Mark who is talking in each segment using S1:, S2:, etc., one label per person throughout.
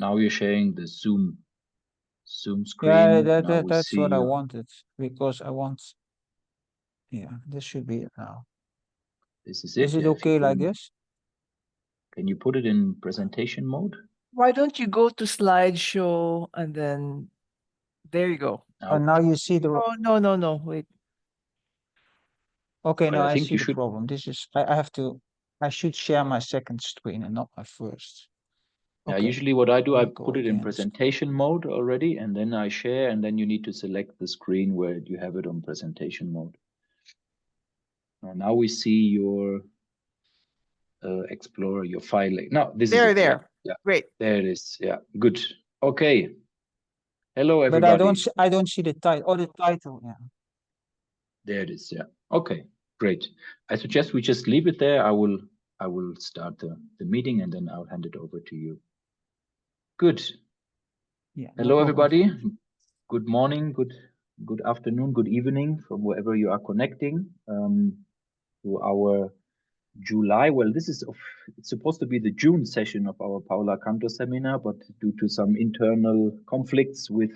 S1: now you're sharing the Zoom
S2: Yeah,
S1: screen. Now we
S2: that's
S1: see
S2: what I
S1: you.
S2: wanted, because I want, yeah, this should be it now.
S1: This is
S2: Is
S1: it.
S2: it
S1: Yeah, if you
S2: okay
S1: put
S2: like
S1: in,
S2: this?
S1: can you put it in presentation mode?
S3: Why don't you go to slideshow and then there you go.
S2: Oh,
S1: Now,
S2: now you see the,
S3: Oh, no. Wait.
S2: okay,
S1: but
S2: now
S1: I
S2: I
S1: think
S2: see
S1: you
S2: the
S1: should.
S2: problem. This is, I should share my second screen and not my first.
S1: Yeah,
S2: Okay,
S1: usually what I do, I
S2: I'll go
S1: put it in
S2: again.
S1: presentation mode already, and then I share, and then you need to select the screen where you have it on presentation mode. Now we see your Explorer, your file. Now this is it.
S3: There.
S1: Yeah,
S3: Great.
S1: there it is. Yeah, good. Okay. Hello,
S2: But
S1: everybody.
S2: I don't see the title. Oh, the title, yeah.
S1: There it is. Yeah. Okay. Great. I suggest we just leave it there. I will start the meeting, and then I'll hand it over to you. Good.
S2: Yeah.
S1: Hello,
S2: No problem.
S1: everybody. Good morning. Good afternoon. Good evening from wherever you are connecting to our July. Well, it's supposed to be the June session of our Paula Kantor seminar, but due to some internal conflicts with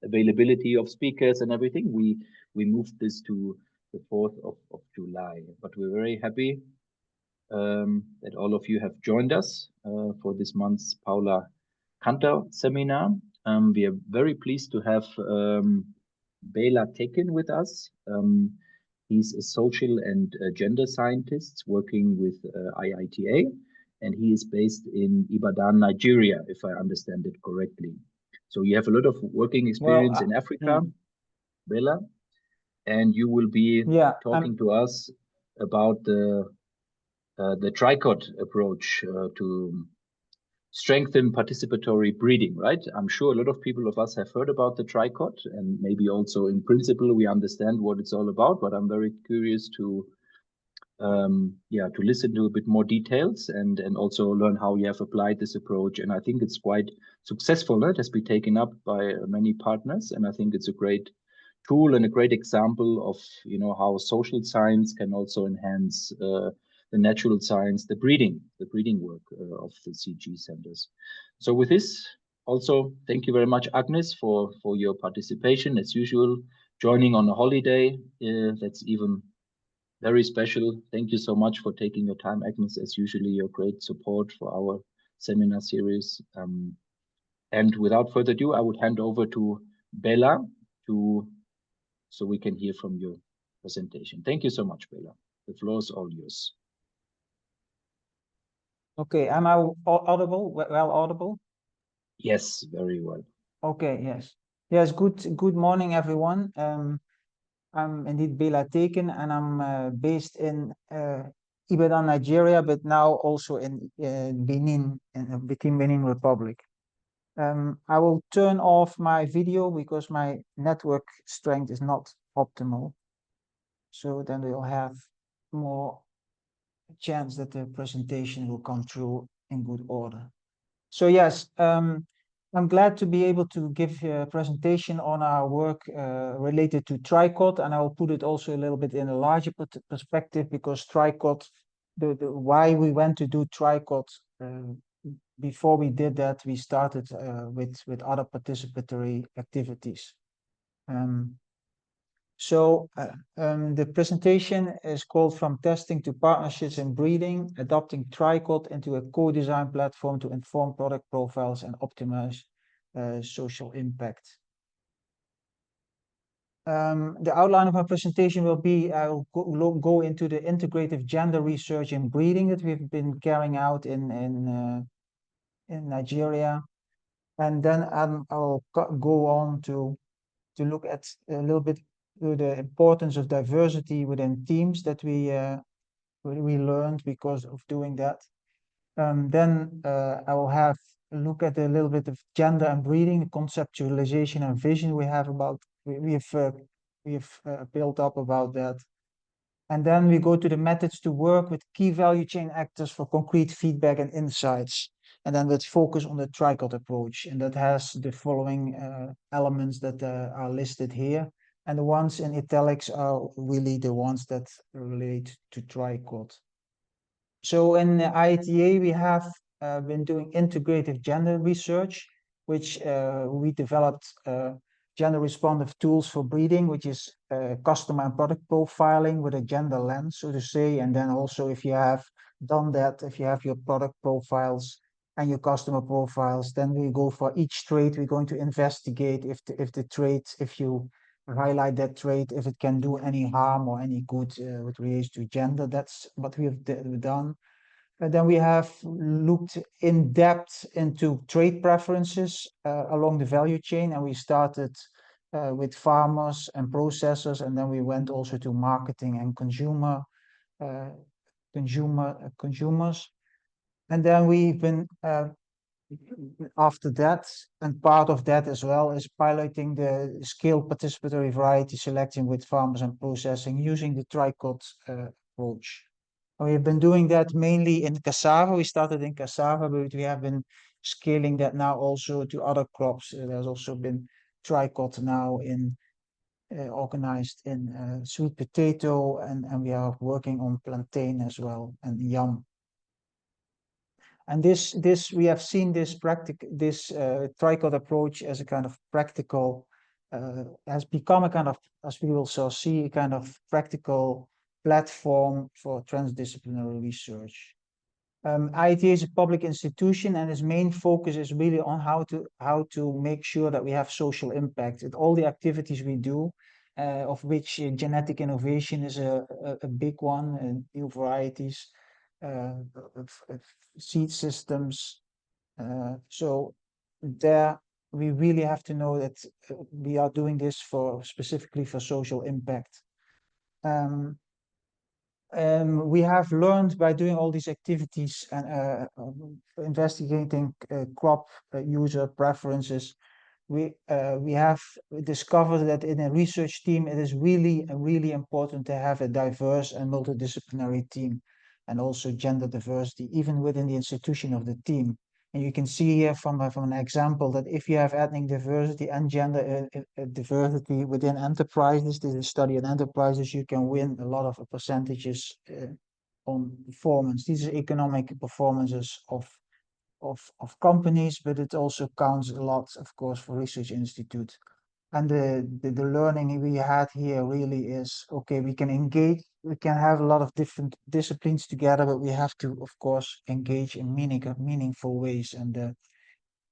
S1: availability of speakers and everything, we moved this to the 4th of July. But we're very happy that all of you have joined us for this month's Paula Kantor seminar. We are very pleased to have Bela Tekin with us. He's a social and gender scientist working with IITA, and he is based in Ibadan, Nigeria, if I understand it correctly. So you have a lot of working experience in Africa, Bela, and you will be talking to us about the TRICOT approach to strengthen participatory breeding, right? I'm sure a lot of people of us have heard about the TRICOT, and maybe also in principle we understand what it's all about, but I'm very curious to listen to a bit more details and also learn how you have applied this approach. And I think it's quite successful. It has been taken up by many partners, and I think it's a great tool and a great example of how social science can also enhance the natural science, the breeding work of the CG centers. So with this, also thank you very much, Agnes, for your participation as usual. Joining on a holiday, that's even very special. Thank you so much for taking your time, Agnes, as usually your great support for our seminar series. And without further ado, I would hand over to Bela so we can hear from your presentation. Thank you so much, Bela. The floor is all yours.
S2: Okay, am I audible? Well audible?
S1: Yes, very well.
S2: Okay, yes. Yes, good morning, everyone. I'm indeed Bela Tekin, and I'm based in Ibadan, Nigeria, but now also in Benin, between Benin Republic. I will turn off my video because my network strength is not optimal. So then we'll have more chance that the presentation will come through in good order. So yes, I'm glad to be able to give a presentation on our work related to TRICOT, and I will put it also a little bit in a larger perspective, because TRICOT, why we went to do TRICOT, before we did that, we started with other participatory activities. The presentation is called From Testing to Partnerships in Breeding, Adopting TRICOT into a Co-Design Platform to Inform Product Profiles and Optimize Social Impact. The outline of my presentation will be, I will go into the integrative gender research in breeding that we've been carrying out in Nigeria. And then I'll go on to look at a little bit the importance of diversity within teams that we learned because of doing that. Then I will have a look at a little bit of gender and breeding, the conceptualization and vision we have about we've built up about that. And then we go to the methods to work with key value chain actors for concrete feedback and insights. And then let's focus on the TRICOT approach, and that has the following elements that are listed here. And the ones in italics are really the ones that relate to TRICOT. So in IITA, we have been doing integrative gender research, which we developed gender responsive tools for breeding, which is customer and product profiling with a gender lens, so to say. And then also, if you have done that, if you have your product profiles and your customer profiles, then we go for each trait. We're going to investigate if the trait, if you highlight that trait, if it can do any harm or any good with relates to gender. That's what we have done. And then we have looked in depth into trade preferences along the value chain, and we started with farmers and processors, and then we went also to marketing and consumers. And then we've been after that, and part of that as well is piloting the scale participatory variety selection with farmers and processing using the tricot approach. We've been doing that mainly in cassava. We started in cassava, but we have been scaling that now also to other crops. There's also been tricot now in organized in sweet potato, and we are working on plantain as well and yam. And this we have seen this tricot approach as a kind of practical has become a kind of, as we also see, a kind of practical platform for transdisciplinary research. IIT is a public institution, and its main focus is really on how to make sure that we have social impact in all the activities we do, of which genetic innovation is a big one, and new varieties, seed systems. So there we really have to know that we are doing this specifically for social impact. We have learned by doing all these activities and investigating crop user preferences. We have discovered that in a research team, it is really important to have a diverse and multidisciplinary team, and also gender diversity, even within the institution of the team. And you can see here from an example that if you have ethnic diversity and gender diversity within enterprises, this is a study in enterprises, you can win a lot of percentages on performance. These are economic performances of companies, but it also counts a lot, of course, for research institutes. And the learning we had here really is, okay, we can engage, we can have a lot of different disciplines together, but we have to, of course, engage in meaningful ways. And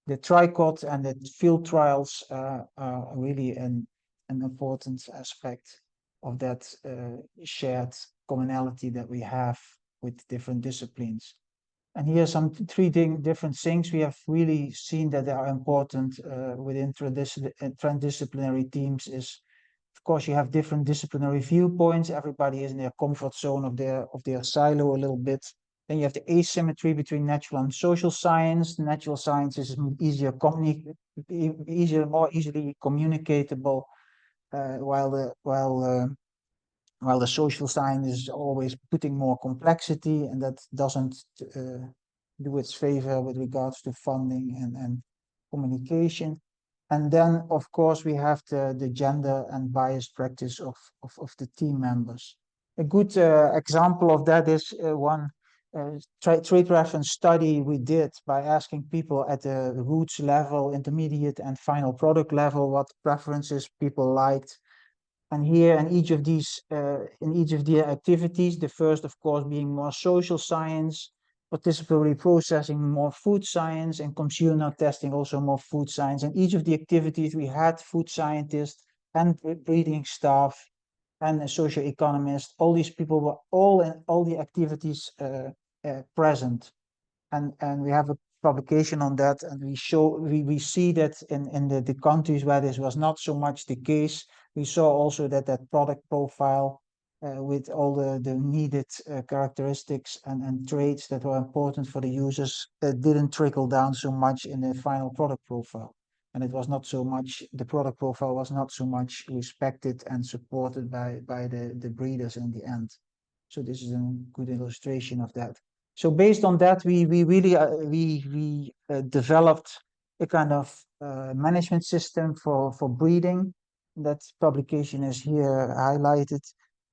S2: the tricot and the field trials are really an important aspect of that shared commonality that we have with different disciplines. And here are some three different things we have really seen that are important within transdisciplinary teams is, of course, you have different disciplinary viewpoints. Everybody is in their comfort zone of their silo a little bit. Then you have the asymmetry between natural and social science. Natural science is more easily communicatable, while the social science is always putting more complexity, and that doesn't do its favor with regards to funding and communication. And then, of course, we have the gender and bias practice of the team members. A good example of that is one trade reference study we did by asking people at the roots level, intermediate and final product level, what preferences people liked. And here in each of the activities, the first, of course, being more social science, participatory processing, more food science, and consumer testing, also more food science. And each of the activities, we had food scientists and breeding staff and a socioeconomist. All these people were all in all the activities present. And we have a publication on that, and we see that in the countries where this was not so much the case, we saw also that product profile with all the needed characteristics and traits that were important for the users didn't trickle down so much in the final product profile. And it was not so much, the product profile was not so much respected and supported by the breeders in the end. So this is a good illustration of that. So based on that, we really developed a kind of management system for breeding. That publication is here highlighted.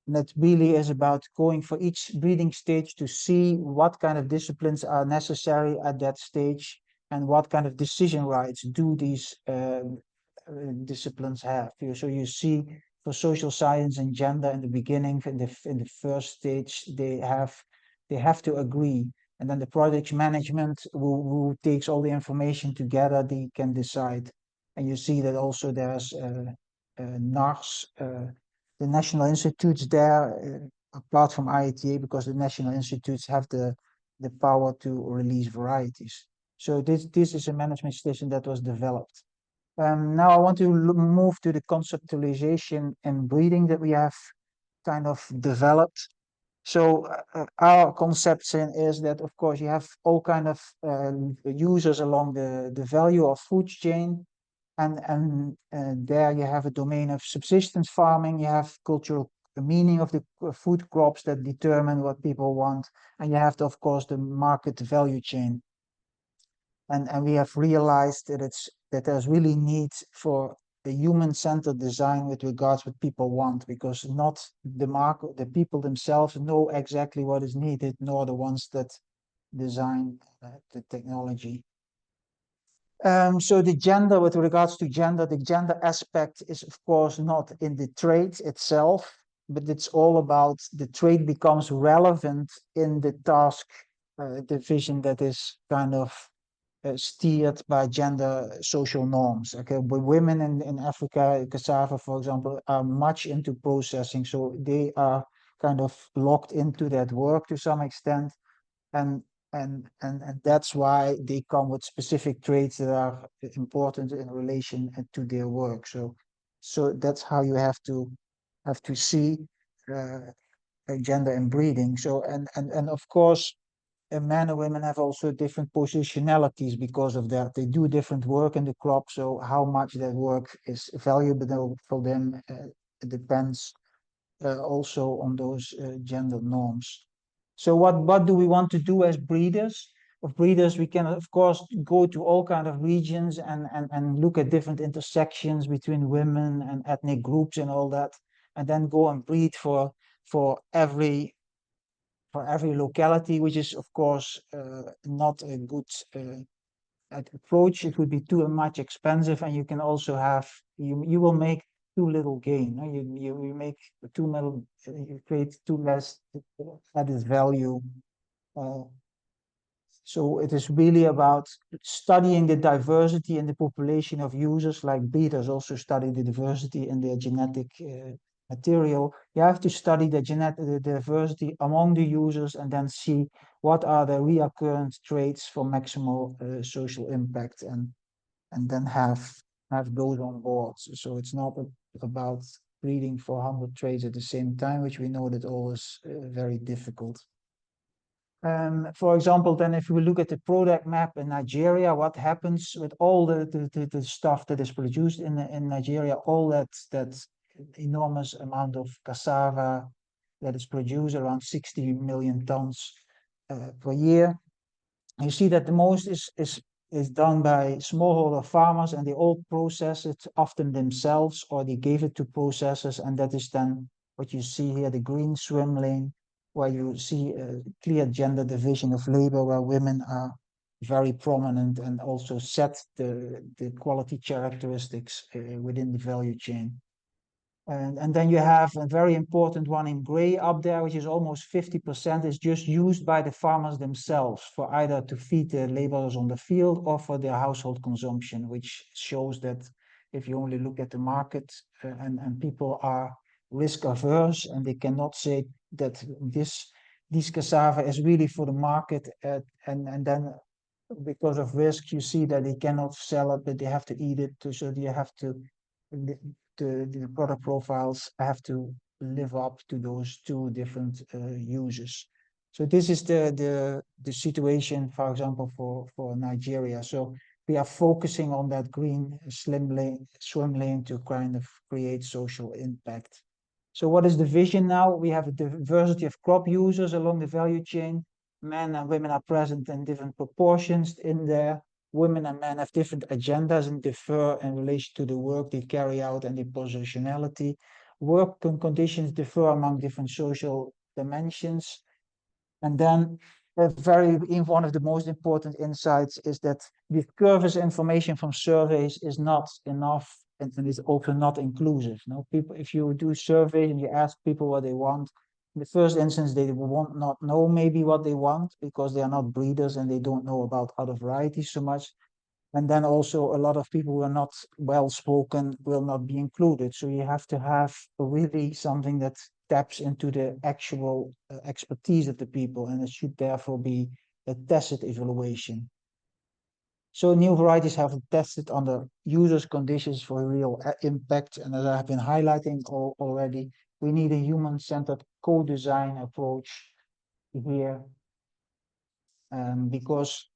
S2: And it really is about going for each breeding stage to see what kind of disciplines are necessary at that stage and what kind of decision rights do these disciplines have. So you see for social science and gender in the beginning, in the first stage, they have to agree. And then the project management who takes all the information together, they can decide. And you see that also there's NARS, the national institutes there, apart from IETA, because the national institutes have the power to release varieties. So this is a management system that was developed. Now I want to move to the conceptualization and breeding that we have kind of developed. So our conception is that, of course, you have all kind of users along the value of food chain. And there you have a domain of subsistence farming, you have cultural meaning of the food crops that determine what people want, and you have, of course, the market value chain. And we have realized that there's really need for a human-centered design with regards what people want, because not the people themselves know exactly what is needed, nor the ones that design the technology. So the gender, with regards to gender, the gender aspect is of course not in the trait itself, but it's all about the trait becomes relevant in the task division that is kind of steered by gender social norms. Okay, but women in Africa, cassava, for example, are much into processing, so they are kind of locked into that work to some extent, and that's why they come with specific traits that are important in relation to their work. So that's how you have to see gender and breeding. So and of course, men and women have also different positionalities because of that. They do different work in the crop, so how much that work is valuable for them it depends also on those gender norms. So what do we want to do as breeders? Of breeders, we can of course go to all kind of regions and look at different intersections between women and ethnic groups and all that, and then go and breed for every locality, which is of course not a good approach. It would be too much expensive, and you can also have you will make too little gain. You make too little, you create too less added value. So it is really about studying the diversity in the population of users, like breeders also study the diversity in their genetic material. You have to study the diversity among the users and then see what are the recurrent traits for maximal social impact, and then have those on board. So it's not about breeding for 100 traits at the same time, which we know that all is very difficult. For example, then if we look at the product map in Nigeria, what happens with all the stuff that is produced in Nigeria, all that enormous amount of cassava that is produced, around 60 million tons per year. You see that the most is done by smallholder farmers, and they all process it often themselves, or they give it to processors, and that is then what you see here, the green swim lane, where you see a clear gender division of labor, where women are very prominent and also set the quality characteristics within the value chain. And then you have a very important one in gray up there, which is almost 50% is just used by the farmers themselves for either to feed the laborers on the field or for their household consumption, which shows that if you only look at the market and people are risk averse and they cannot say that this cassava is really for the market, and then because of risk you see that they cannot sell it, but they have to eat it too, so you have to the product profiles have to live up to those two different uses. So this is the situation, for example, for Nigeria. So we are focusing on that green swim lane to kind of create social impact. So what is the vision now? We have a diversity of crop users along the value chain. Men and women are present in different proportions in there. Women and men have different agendas and differ in relation to the work they carry out and their positionality. work conditions differ among different social dimensions. And then one of the most important insights is that discourse information from surveys is not enough and is also not inclusive. No, people, if you do surveys and you ask people what they want, in the first instance, they will not know maybe what they want because they are not breeders and they don't know about other varieties so much. And then also a lot of people who are not well spoken will not be included. So you have to have really something that taps into the actual expertise of the people, and it should therefore be a tested evaluation. So new varieties have tested under users' conditions for real impact. And as I have been highlighting already, we need a human-centered co-design approach here, because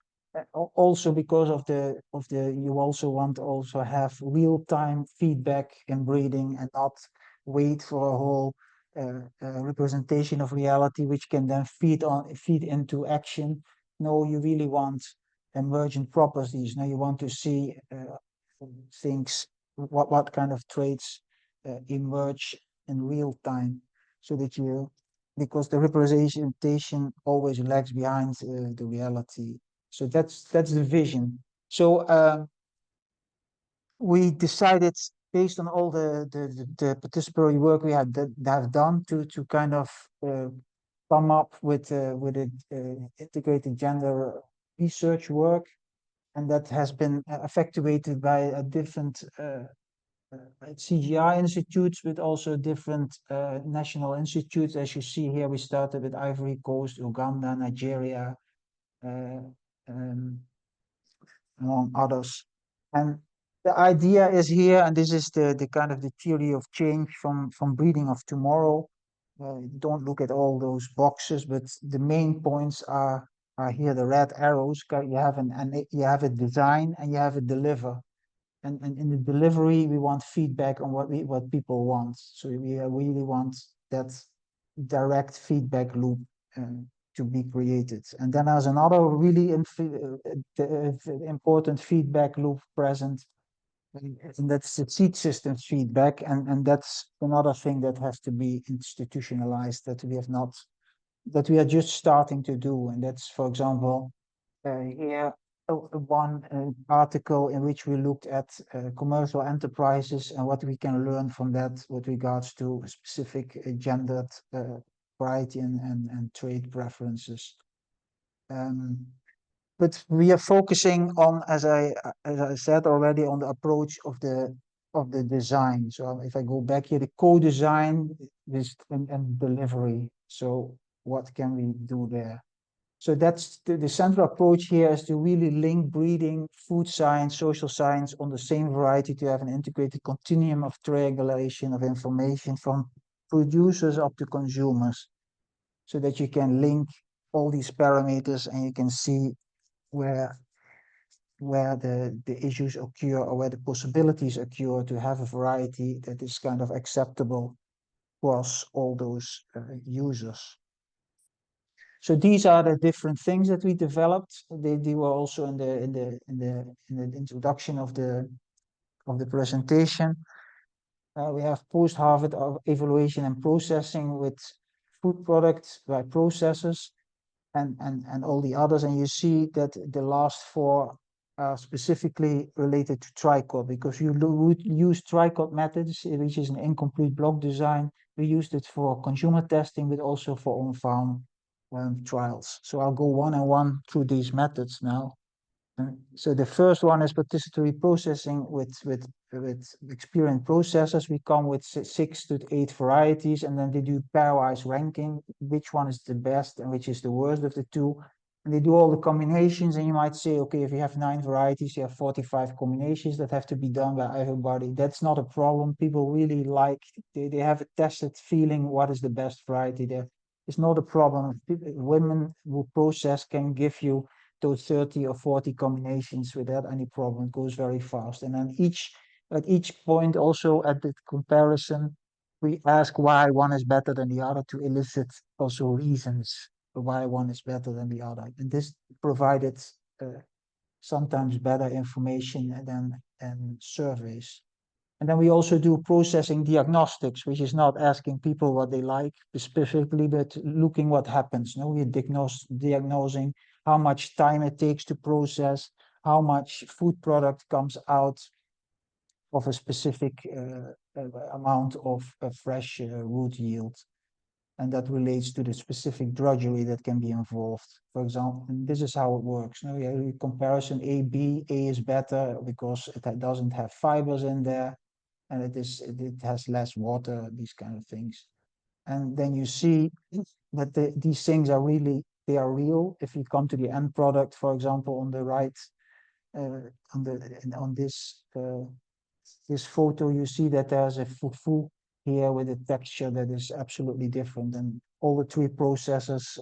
S2: also because of the you also want also have real-time feedback in breeding and not wait for a whole representation of reality which can then feed into action. No, you really want emergent properties. Now you want to see things, what kind of traits emerge in real time, so that you, because the representation always lags behind the reality. So that's the vision. So we decided, based on all the participatory work we have done, to kind of come up with integrated gender research work, and that has been effectuated by a different CGI institutes, but also different national institutes. As you see here, we started with Ivory Coast, Uganda, Nigeria, among others. And the idea is here, and this is the kind of the theory of change from breeding of tomorrow. Don't look at all those boxes, but the main points are here, the red arrows. You have a design and you have a deliver. And in the delivery, we want feedback on what people want. So we really want that direct feedback loop to be created. And then there's another really important feedback loop present, and that's the seed systems feedback. And that's another thing that has to be institutionalized, that we are just starting to do. And that's, for example, here one article in which we looked at commercial enterprises and what we can learn from that with regards to specific gendered variety and trade preferences. But we are focusing on, as I said already, on the approach of the design. So if I go back here, the co-design and delivery. So what can we do there? So that's the central approach here, is to really link breeding, food science, social science on the same variety, to have an integrated continuum of triangulation of information from producers up to consumers, so that you can link all these parameters and you can see where the issues occur, or where the possibilities occur to have a variety that is kind of acceptable across all those users. So these are the different things that we developed. They were also in the introduction of the presentation. We have post-harvest evaluation and processing with food products by processors, and all the others. And you see that the last four are specifically related to tricot, because you would use tricot methods, which is an incomplete block design. We used it for consumer testing, but also for on-farm trials. So I'll go one on one through these methods now. So the first one is participatory processing with experienced processors. We come with 6 to 8 varieties, and then they do pairwise ranking, which one is the best and which is the worst of the two. And they do all the combinations, and you might say, okay, if you have 9 varieties, you have 45 combinations that have to be done by everybody. That's not a problem. People really like, they have a tested feeling what is the best variety there. It's not a problem. Women who process can give you those 30 or 40 combinations without any problem. It goes very fast. And then at each point, also at the comparison, we ask why one is better than the other, to elicit also reasons why one is better than the other. And this provided sometimes better information than surveys. And then we also do processing diagnostics, which is not asking people what they like specifically, but looking what happens. No, we're diagnosing how much time it takes to process, how much food product comes out of a specific amount of fresh root yield. And that relates to the specific drudgery that can be involved. For example, and this is how it works. No, yeah, comparison A, B, A is better because it doesn't have fibers in there, and it has less water, these kind of things. And then you see that these things are really, they are real. If you come to the end product, for example, on the right, on this photo, you see that there's a fufu here with a texture that is absolutely different, and all the three processes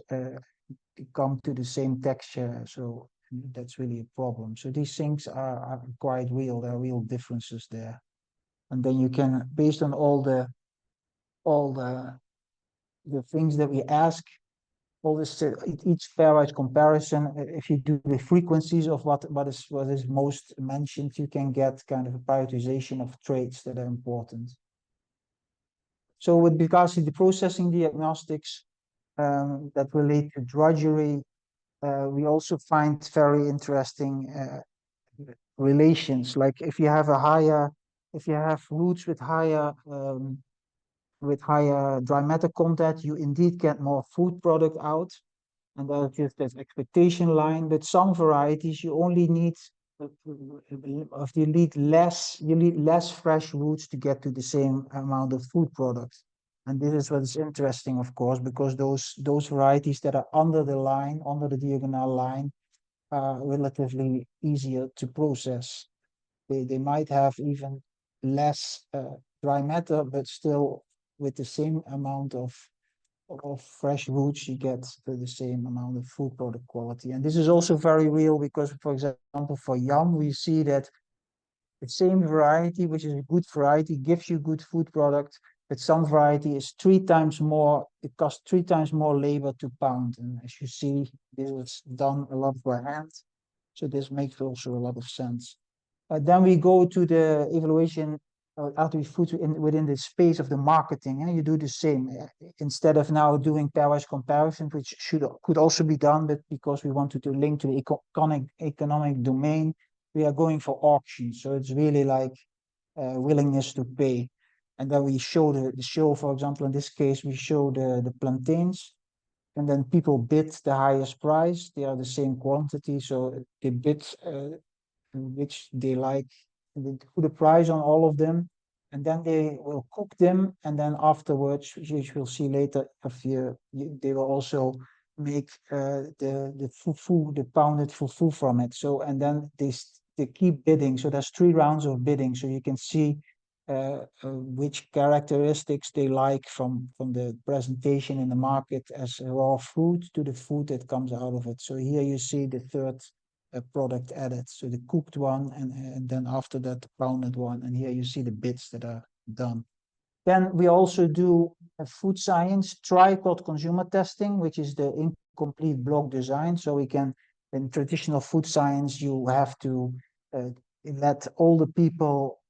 S2: come to the same texture. So that's really a problem. So these things are quite real. There are real differences there. And then you can, based on all the things that we ask, all this each pairwise comparison, if you do the frequencies of what is most mentioned, you can get kind of a prioritization of traits that are important. So with regards to the processing diagnostics that relate to drudgery, we also find very interesting relations. Like if you have roots with higher dry matter content, you indeed get more food product out, and that's just that expectation line. But some varieties you only need you need less fresh roots to get to the same amount of food product. And this is what is interesting, of course, because those varieties that are under the line, under the diagonal line, are relatively easier to process. They might have even less dry matter, but still with the same amount of fresh roots, you get the same amount of food product quality. And this is also very real because, for example, for yam, we see that the same variety, which is a good variety, gives you good food product, but some variety is 3 times more, it costs 3 times more labor to pound. And as you see, this is done a lot by hand. So this makes also a lot of sense. Then we go to the evaluation after we put within the space of the marketing, and you do the same. Instead of now doing pairwise comparison, which could also be done, but because we wanted to link to the economic domain, we are going for auctions. So it's really like willingness to pay. And then we show the show, for example, in this case, we show the plantains, and then people bid the highest price. They are the same quantity, so they bid which they like, they put a price on all of them, and then they will cook them, and then afterwards, which we'll see later, they will also make the fufu, the pounded fufu from it. So, and then they keep bidding. So there's 3 rounds of bidding, so you can see which characteristics they like from the presentation in the market as raw food to the food that comes out of it. So here you see the third product added, so the cooked one, and then after that the pounded one, and here you see the bits that are done. Then we also do a food science tripod consumer testing, which is the incomplete block design. So we can, in traditional food science, you have to let all the people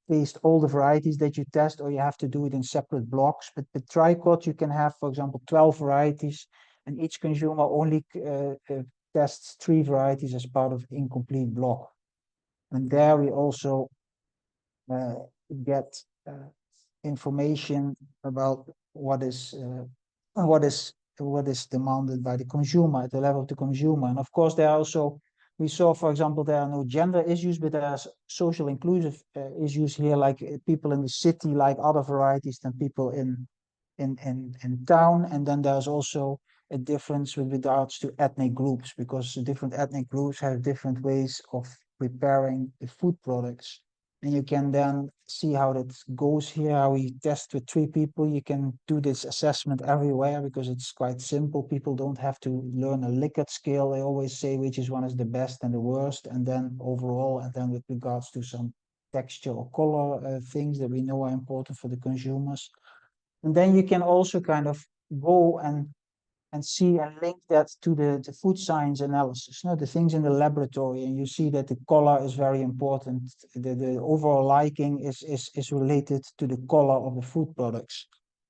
S2: taste all the varieties that you test, or you have to do it in separate blocks. But the tripod, you can have, for example, 12 varieties, and each consumer only tests 3 varieties as part of incomplete block. And there we also get information about what is demanded by the consumer at the level of the consumer. And of course, there are also, we saw, for example, there are no gender issues, but there are social inclusive issues here, like people in the city like other varieties than people in town. And then there's also a difference with regards to ethnic groups, because different ethnic groups have different ways of preparing the food products. And you can then see how that goes here, how we test with 3 people. You can do this assessment everywhere because it's quite simple. People don't have to learn a Likert scale. They always say which one is the best and the worst, and then overall, and then with regards to some texture or color things that we know are important for the consumers. And then you can also kind of go and and see and link that to the food science analysis, the things in the laboratory, and you see that the color is very important. The overall liking is related to the color of the food products.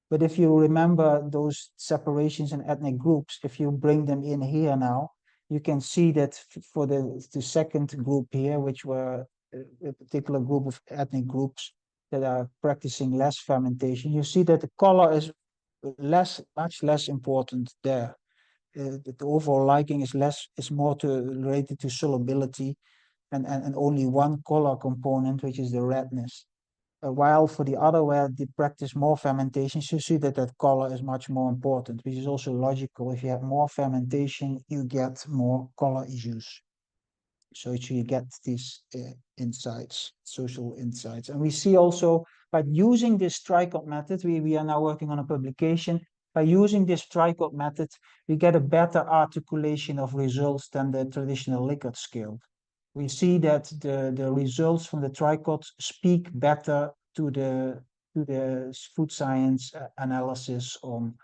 S2: But if you remember those separations in ethnic groups, if you bring them in here now, you can see that for the second group here, which were a particular group of ethnic groups that are practicing less fermentation, you see that the color is much less important there. The overall liking is more related to solubility and only one color component, which is the redness. While for the other, where they practice more fermentation, you see that color is much more important, which is also logical. If you have more fermentation, you get more color issues. So you get these insights, social insights. And we see also by using this TRICOT method, we are now working on a publication. By using this TRICOT method, we get a better articulation of results than the traditional Likert scale. We see that the results from the TRICOT speak better to the food science analysis on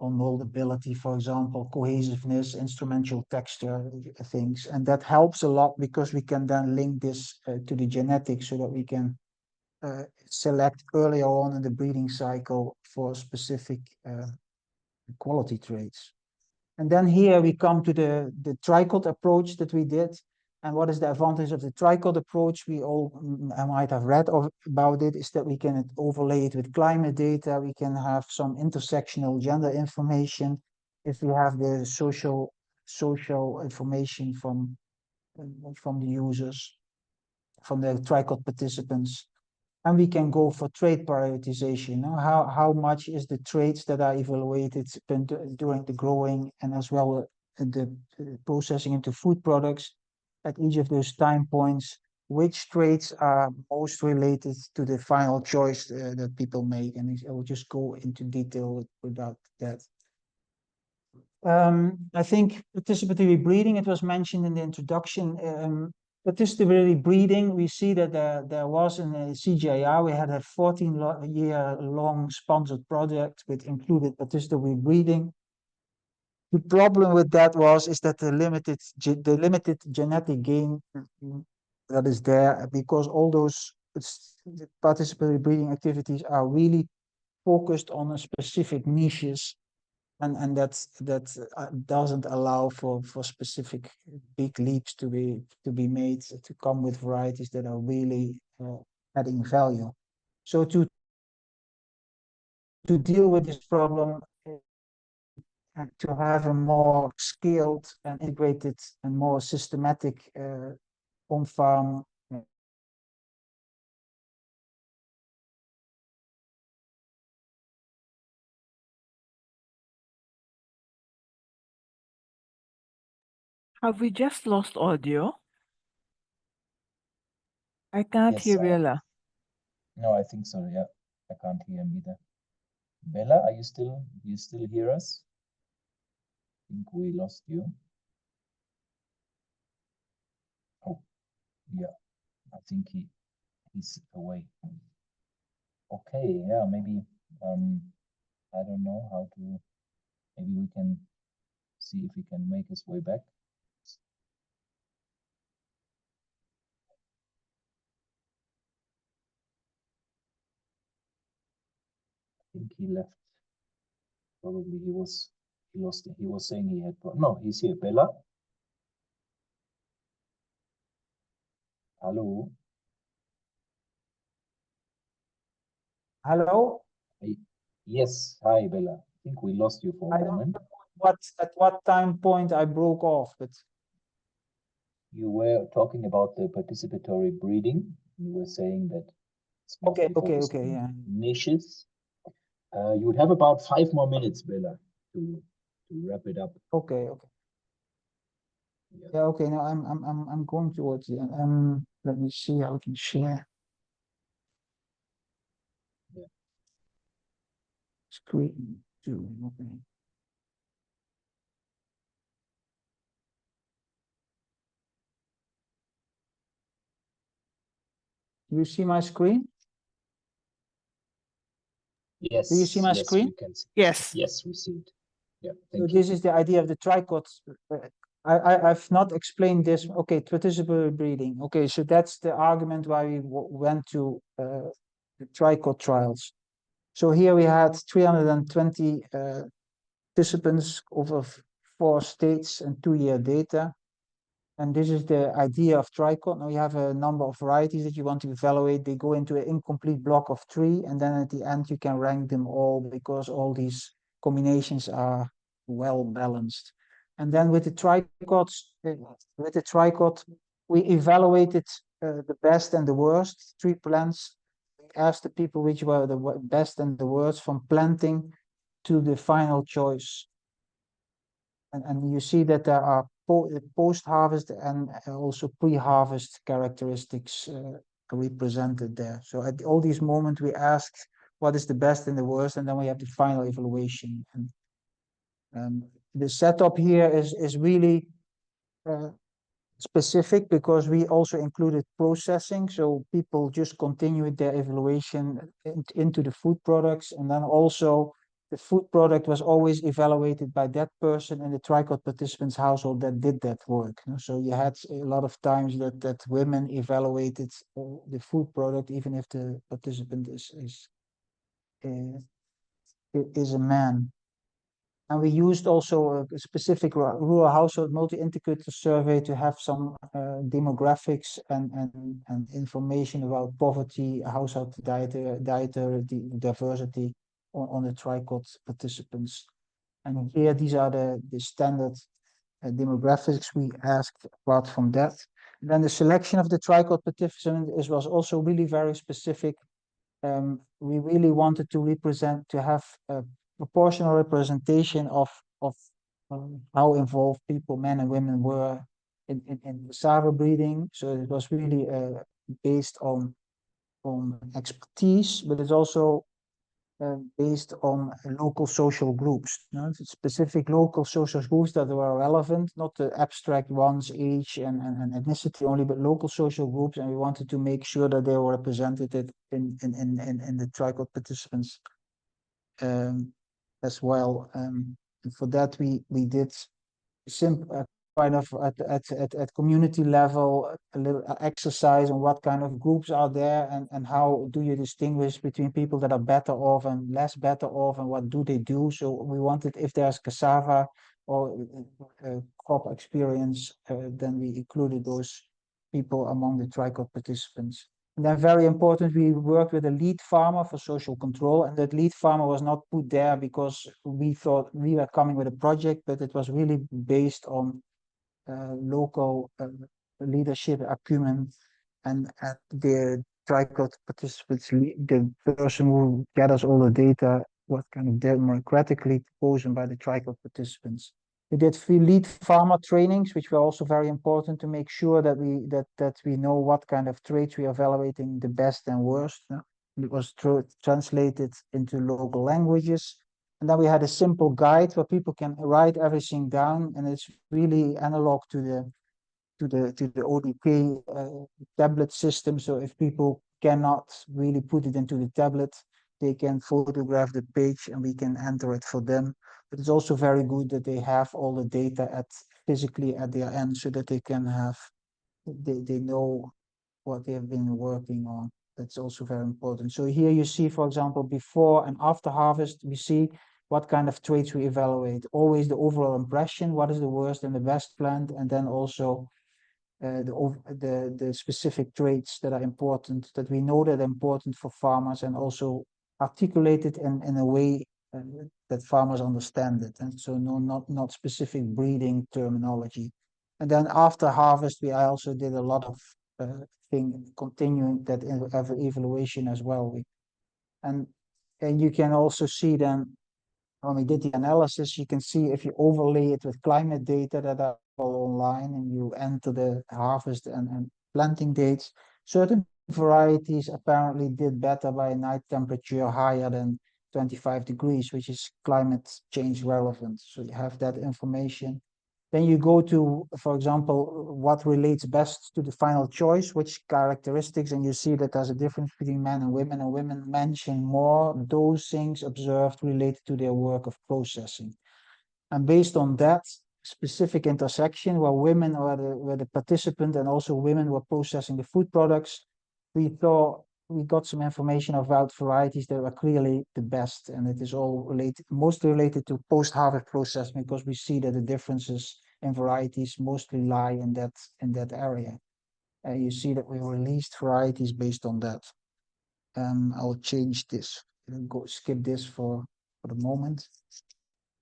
S2: moldability, for example, cohesiveness, instrumental texture things. And that helps a lot because we can then link this to the genetics so that we can select earlier on in the breeding cycle for specific quality traits. And then here we come to the TRICOT approach that we did. And what is the advantage of the TRICOT approach? We all might have read about it, is that we can overlay it with climate data. We can have some intersectional gender information. If we have the social information from the users, from the TRICOT participants. And we can go for trait prioritization. How much is the traits that are evaluated during the growing and as well the processing into food products at each of those time points, which traits are most related to the final choice that people make. And I will just go into detail about that. I think participatory breeding, it was mentioned in the introduction. Participatory breeding, we see that there was in the CGIAR, we had a 14-year-long sponsored project which included participatory breeding. The problem with that is that the limited genetic gain that is there, because all those participatory breeding activities are really focused on a specific niches. And that doesn't allow for specific big leaps to be made to come with varieties that are really adding value. So to deal with this problem and to have a more scaled and integrated and more systematic on-farm
S3: Have we just lost audio? I can't
S1: Yes,
S3: hear Bella.
S1: No, I think so. Yeah, I can't hear him either. Bella, are you still hear us? I think we lost you. Oh, yeah. I think he's away. Okay, yeah, maybe I don't know how to. Maybe we can see if he can make his way back. I think he left. Probably he was saying he had no, he's here. Bella? Hello?
S2: Hello?
S1: Yes, hi Bella. I think we lost you for a moment.
S2: At what time point I broke off, but
S1: you were talking about the participatory breeding. You were saying that it's mostly focused on
S2: yeah.
S1: niches. You would have about 5 more minutes, Bella, to wrap it up.
S2: Okay. Yeah, okay. Now I'm going towards the end. Let me see how we can share.
S1: Yeah.
S2: Screen 2. Okay. Do you see my screen?
S1: Yes.
S2: Do you see my screen?
S1: We can see.
S3: Yes.
S1: Yes, we see it. Yeah,
S2: So
S1: thank
S2: this
S1: you.
S2: is the idea of the tricot. I've not explained this. Okay, participatory breeding. Okay, so that's the argument why we went to the tricot trials. So here we had 320 participants over 4 states and 2-year data. And this is the idea of tricot. Now you have a number of varieties that you want to evaluate. They go into an incomplete block of 3, and then at the end you can rank them all because all these combinations are well balanced. And then with the tricot, we evaluated the best and the worst 3 plants. We asked the people which were the best and the worst from planting to the final choice. And you see that there are post-harvest and also pre-harvest characteristics represented there. So at all these moments, we asked what is the best and the worst, and then we have the final evaluation. And the setup here is really specific because we also included processing. So people just continued their evaluation into the food products, and then also the food product was always evaluated by that person in the tricot participants household that did that work. So you had a lot of times that women evaluated the food product, even if the participant is a man. And we used also a specific rural household multi-integrator survey to have some demographics and information about poverty, household dietary diversity on the tricot participants. And here, these are the standard demographics we asked apart from that. And then the selection of the tricot participants was also really very specific. We really wanted to have a proportional representation of how involved people, men and women, were in cassava breeding. So it was really based on expertise, but it's also based on local social groups, specific local social groups that were relevant, not the abstract ones, age and ethnicity only, but local social groups. And we wanted to make sure that they were represented in the tricot participants as well. And for that, we did kind of at community level, a little exercise on what kind of groups are there and how do you distinguish between people that are better off and less better off and what do they do. So we wanted, if there's cassava or crop experience, then we included those people among the tricot participants. And then very important, we worked with a lead farmer for social control, and that lead farmer was not put there because we thought we were coming with a project, but it was really based on local leadership acumen and the tricot participants, the person who gathers all the data, was kind of democratically chosen by the tricot participants. We did 3 lead farmer trainings, which were also very important to make sure that we know what kind of traits we are evaluating the best and worst. It was translated into local languages. And then we had a simple guide where people can write everything down, and it's really analog to the ODP tablet system. So if people cannot really put it into the tablet, they can photograph the page and we can enter it for them. But it's also very good that they have all the data physically at their end so that they know what they have been working on. That's also very important. So here you see, for example, before and after harvest, we see what kind of traits we evaluate. Always the overall impression, what is the worst and the best plant, and then also the specific traits that are important, that we know that are important for farmers, and also articulated in a way that farmers understand it. And so not specific breeding terminology. And then after harvest, I also did a lot of continuing that evaluation as well. And you can also see then, when we did the analysis, you can see if you overlay it with climate data that are all online and you enter the harvest and planting dates, certain varieties apparently did better by a night temperature higher than 25 degrees, which is climate change relevant. So you have that information. Then you go to, for example, what relates best to the final choice, which characteristics, and you see that there's a difference between men and women mention more those things observed related to their work of processing. And based on that specific intersection where women were the participant and also women were processing the food products, we got some information about varieties that were clearly the best. And it is all related, mostly related to post-harvest processing, because we see that the differences in varieties mostly lie in that area. You see that we released varieties based on that. I'll change this, skip this for the moment.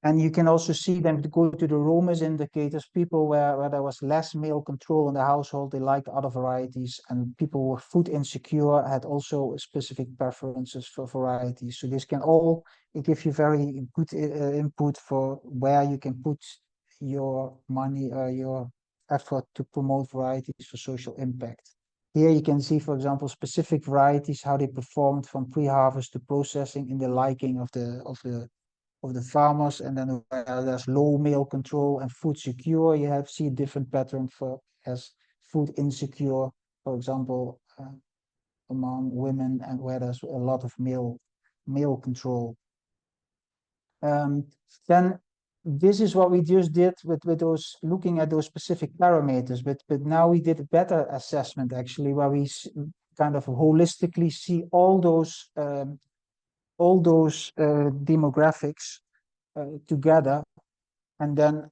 S2: And you can also see them to go to the Romas indicators, people where there was less male control in the household, they liked other varieties, and people who were food insecure had also specific preferences for varieties. So this can all give you very good input for where you can put your money or your effort to promote varieties for social impact. Here you can see, for example, specific varieties, how they performed from pre-harvest to processing in the liking of the farmers, and then there's low male control and food secure. You see a different pattern for as food insecure, for example, among women, and where there's a lot of male control. Then this is what we just did with those, looking at those specific parameters, but now we did a better assessment actually, where we kind of holistically see all those demographics together, and then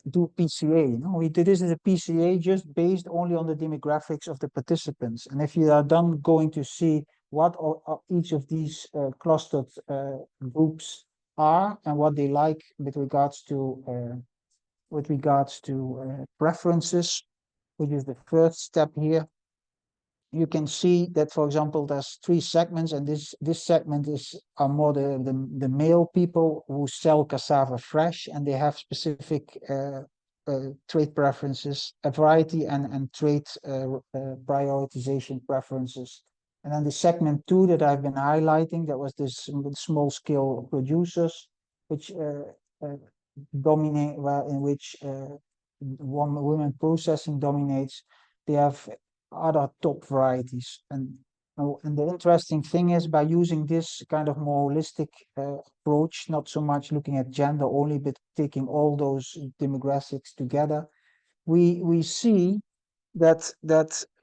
S2: do PCA. We did this as a PCA just based only on the demographics of the participants. And if you are then going to see what each of these clustered groups are and what they like with regards to preferences, which is the first step here, you can see that, for example, there's 3 segments, and this segment are more the male people who sell cassava fresh, and they have specific trade preferences, a variety and trade prioritization preferences. And then the segment 2 that I've been highlighting, that was this small scale producers, which dominate, in which women processing dominates. They have other top varieties, and the interesting thing is, by using this kind of more holistic approach, not so much looking at gender only, but taking all those demographics together, we see that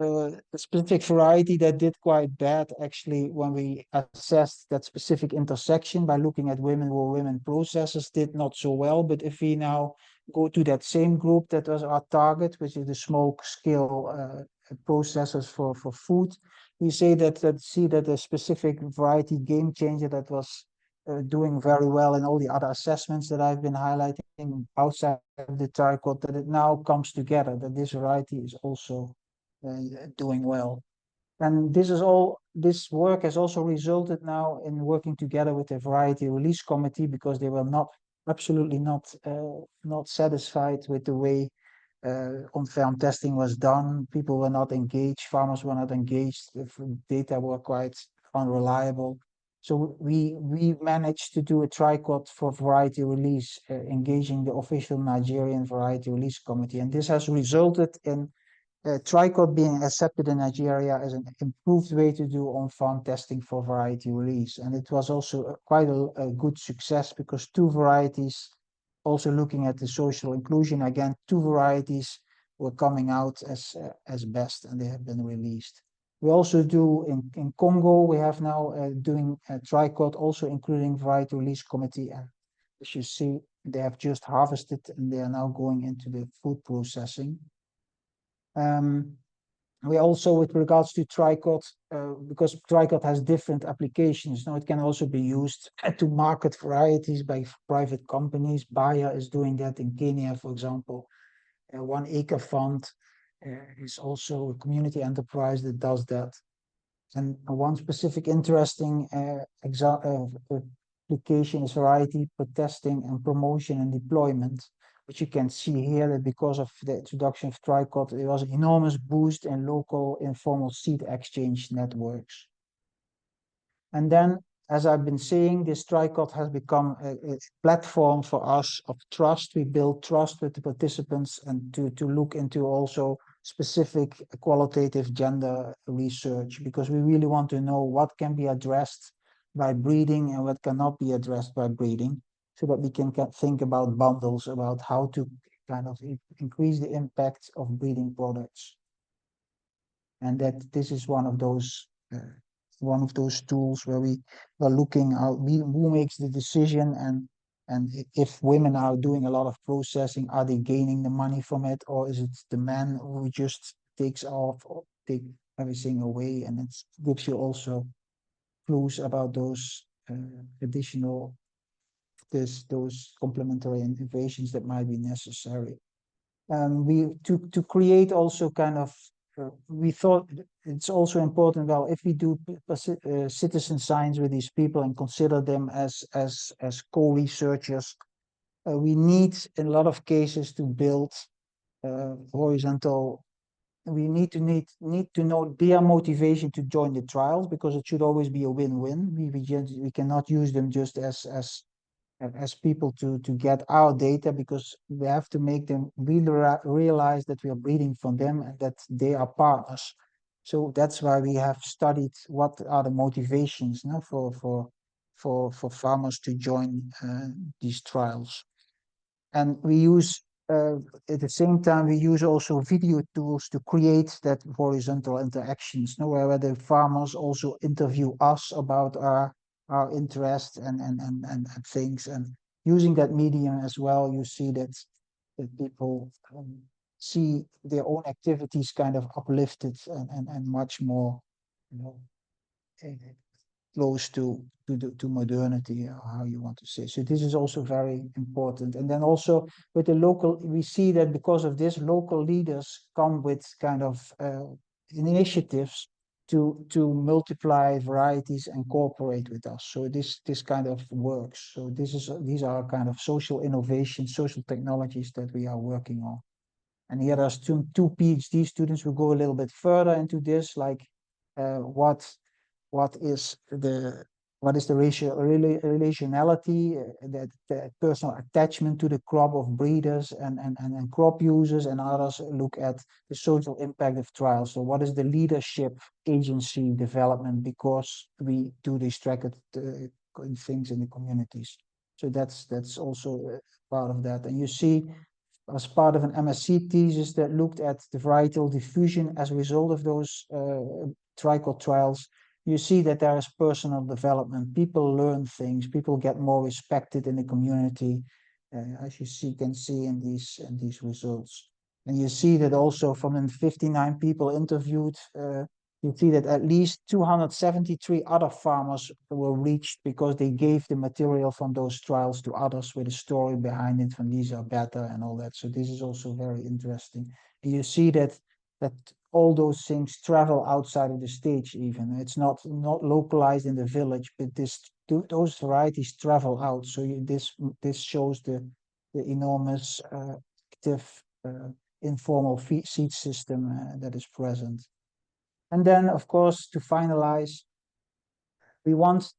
S2: a specific variety that did quite bad actually, when we assessed that specific intersection by looking at women processors, did not so well. But if we now go to that same group that was our target, which is the small scale processors for food, we say that a specific variety game changer that was doing very well in all the other assessments that I've been highlighting outside of the tricot, that it now comes together, that this variety is also doing well. And this work has also resulted now in working together with the variety release committee, because they were absolutely not satisfied with the way on-farm testing was done. People were not engaged, farmers were not engaged, the data were quite unreliable. So we managed to do a tricot for variety release, engaging the official Nigerian variety release committee, and this has resulted in tricot being accepted in Nigeria as an improved way to do on-farm testing for variety release. And it was also quite a good success, because 2 varieties, also looking at the social inclusion, again, 2 varieties were coming out as best, and they have been released. We also do in Congo, we have now doing a tricot, also including variety release committee. And as you see, they have just harvested, and they are now going into the food processing. We also, with regards to tricot, because tricot has different applications, now it can also be used to market varieties by private companies. Bayer is doing that in Kenya, for example. One Acre Fund is also a community enterprise that does that. And one specific interesting application is variety for testing and promotion and deployment, which you can see here, that because of the introduction of tricot, there was an enormous boost in local informal seed exchange networks. And then, as I've been saying, this tricot has become a platform for us of trust. We build trust with the participants, and to look into also specific qualitative gender research, because we really want to know what can be addressed by breeding and what cannot be addressed by breeding. so that we can think about bundles, about how to kind of increase the impact of breeding products. And that this is one of those tools where we are looking at who makes the decision, and if women are doing a lot of processing, are they gaining the money from it, or is it the man who just takes off or take everything away? And it gives you also clues about those additional those complementary innovations that might be necessary. We to create also kind of we thought it's also important, well, if we do citizen science with these people and consider them as co-researchers, we need in a lot of cases to build horizontal. We need to know their motivation to join the trials, because it should always be a win-win. We cannot use them just as people to get our data, because we have to make them really realize that we are breeding from them and that they are partners. So that's why we have studied what are the motivations for farmers to join these trials. And we use at the same time, we use also video tools to create that horizontal interactions, where the farmers also interview us about our interests and things. And using that medium as well, you see that people see their own activities kind of uplifted and much more, close to modernity, or how you want to say. So this is also very important. And then also with the local, we see that because of this, local leaders come with kind of initiatives to multiply varieties and cooperate with us. So this kind of works. So these are kind of social innovations, social technologies that we are working on. And here there's two PhD students who go a little bit further into this, like what is the relationality, the personal attachment to the crop of breeders and crop users, and others look at the social impact of trials. So what is the leadership agency development, because we do these tracked things in the communities. So that's also part of that. And you see, as part of an MSc thesis that looked at the varietal diffusion as a result of those tricot trials, you see that there is personal development. People learn things. People get more respected in the community, as you can see in these results. And you see that also from the 59 people interviewed, you see that at least 273 other farmers were reached because they gave the material from those trials to others with a story behind it, from these are better and all that. So this is also very interesting. And you see that all those things travel outside of the stage even. It's not localized in the village, but those varieties travel out. So this shows the enormous active informal seed system that is present. And then, of course, to finalize, we want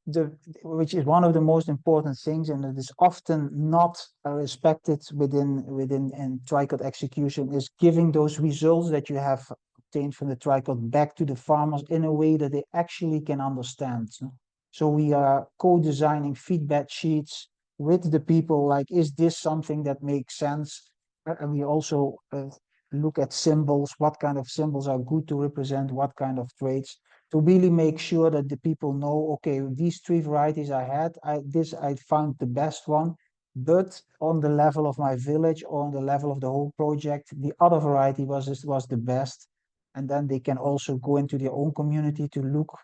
S2: which is one of the most important things, and it is often not respected within tricot execution, is giving those results that you have obtained from the tricot back to the farmers in a way that they actually can understand. So we are co-designing feedback sheets with the people, like, is this something that makes sense? And we also look at symbols, what kind of symbols are good to represent what kind of traits, to really make sure that the people know, okay, these 3 varieties I had, I found the best one, but on the level of my village or on the level of the whole project, the other variety was the best. And then they can also go into their own community to look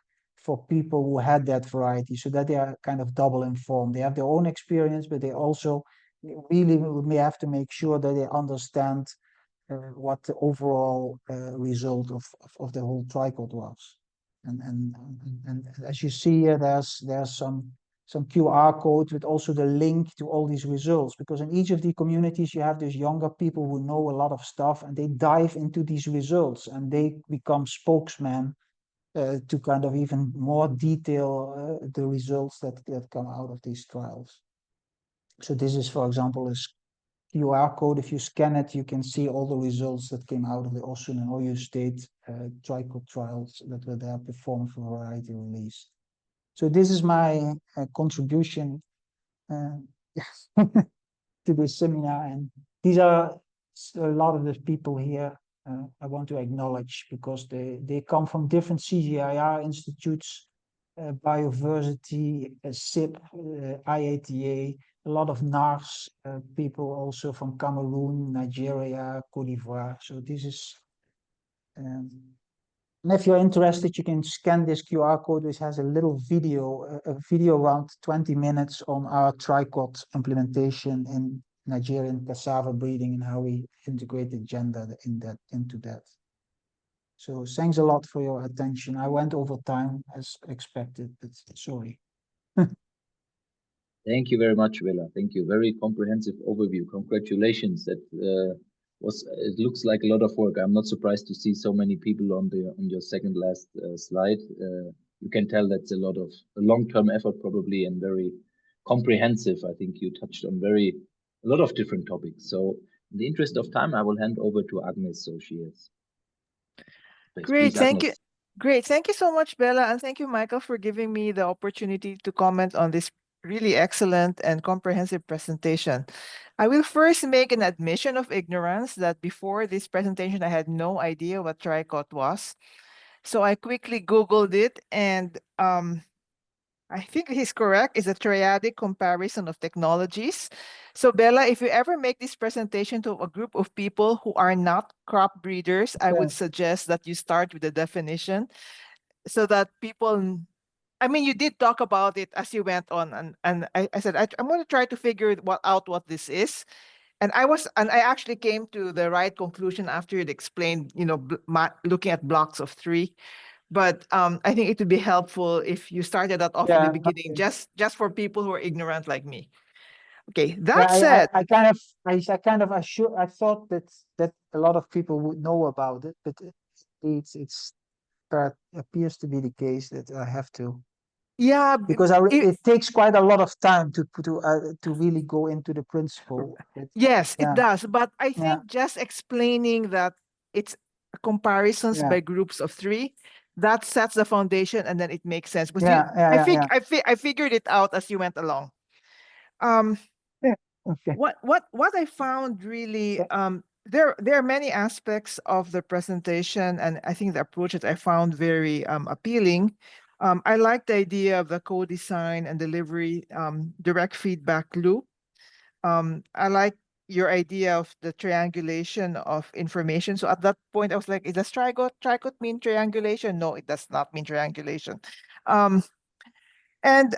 S2: for people who had that variety, so that they are kind of double informed. They have their own experience, but they also really may have to make sure that they understand what the overall result of the whole tricot was. And as you see here, there's some QR code with also the link to all these results, because in each of the communities you have these younger people who know a lot of stuff, and they dive into these results and they become spokesmen to kind of even more detail the results that come out of these trials. So this is, for example, a QR code. If you scan it, you can see all the results that came out of the Osun and Oyo State tricot trials that were there performed for variety release. So this is my contribution to this seminar. And these are a lot of the people here I want to acknowledge, because they come from different CGIAR institutes, Bioversity, SIP, IATA, a lot of NARS people also from Cameroon, Nigeria, Cote d'Ivoire. So this is, and if you're interested, you can scan this QR code, which has a little video, a video around 20 minutes on our tricot implementation in Nigerian cassava breeding and how we integrated gender into that. So thanks a lot for your attention. I went over time as expected, but sorry.
S1: Thank you very much, Vela. Thank you. Very comprehensive overview. Congratulations. That it looks like a lot of work. I'm not surprised to see so many people on your second last slide. You can tell that's a long-term effort probably, and very comprehensive. I think you touched on a lot of different topics. So in the interest of time, I will hand over to Agnes, so she is.
S3: Great, thank you. Great, thank you so much, Bella, and thank you, Michael, for giving me the opportunity to comment on this really excellent and comprehensive presentation. I will first make an admission of ignorance that before this presentation, I had no idea what tricot was. So I quickly Googled it, and I think he's correct. It's a triadic comparison of technologies. So Bella, if you ever make this presentation to a group of people who are not crop breeders, I would suggest that you start with the definition so that people, I mean, you did talk about it as you went on, and I said, I'm going to try to figure out what this is. And I actually came to the right conclusion after you'd explained, looking at blocks of 3. But I think it would be helpful if you started that off in the beginning, just for people who are ignorant like me. Okay, that said,
S2: I thought that a lot of people would know about it, but that appears to be the case that I have to.
S3: Yeah,
S2: because it takes quite a lot of time to really go into the principle.
S3: Yes, it does. But I think just explaining that it's comparisons by groups of 3, that sets the foundation, and then it makes sense. Because I figured it out as you went along.
S2: Okay.
S3: What I found really there are many aspects of the presentation, and I think the approach that I found very appealing. I like the idea of the co-design and delivery direct feedback loop. I like your idea of the triangulation of information. So at that point, I was like, does tricot mean triangulation? No, it does not mean triangulation. And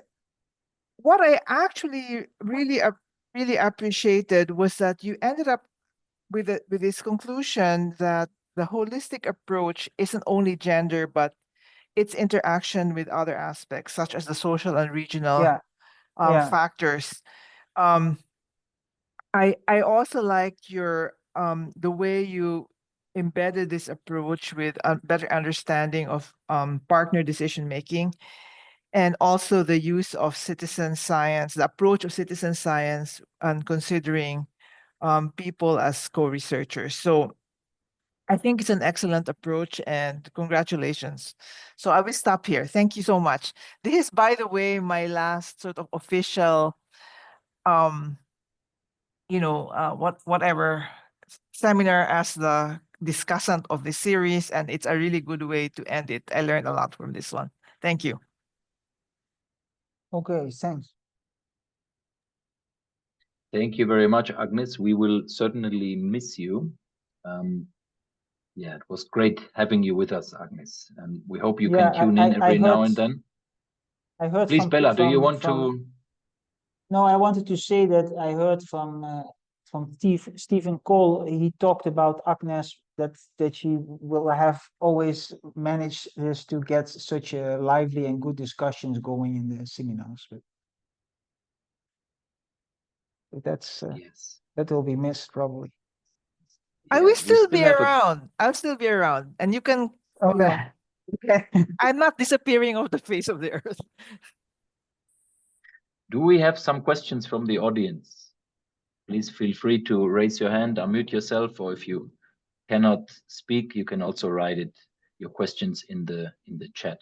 S3: what I actually really appreciated was that you ended up with this conclusion that the holistic approach isn't only gender, but its interaction with other aspects, such as the social and regional factors. I also liked your the way you embedded this approach with a better understanding of partner decision making, and also the use of citizen science, the approach of citizen science, and considering people as co-researchers. So I think it's an excellent approach, and congratulations. So I will stop here. Thank you so much. This is, by the way, my last sort of official whatever seminar as the discussant of this series, and it's a really good way to end it. I learned a lot from this one. Thank you.
S2: Okay, thanks.
S1: Thank you very much, Agnes. We will certainly miss you. Yeah, it was great having you with us, Agnes, and we hope you can tune in every now and then.
S2: I heard.
S1: Please, Bella, do you want to?
S2: No, I wanted to say that I heard from Stephen Cole. He talked about Agnes, that she will have always managed this to get such a lively and good discussions going in the seminars. But that's
S1: yes,
S2: that will be missed probably.
S3: I will still be around. I'll still be around, and you can.
S2: Okay.
S3: I'm not disappearing off the face of the earth.
S1: Do we have some questions from the audience? Please feel free to raise your hand, unmute yourself, or if you cannot speak, you can also write your questions in the chat.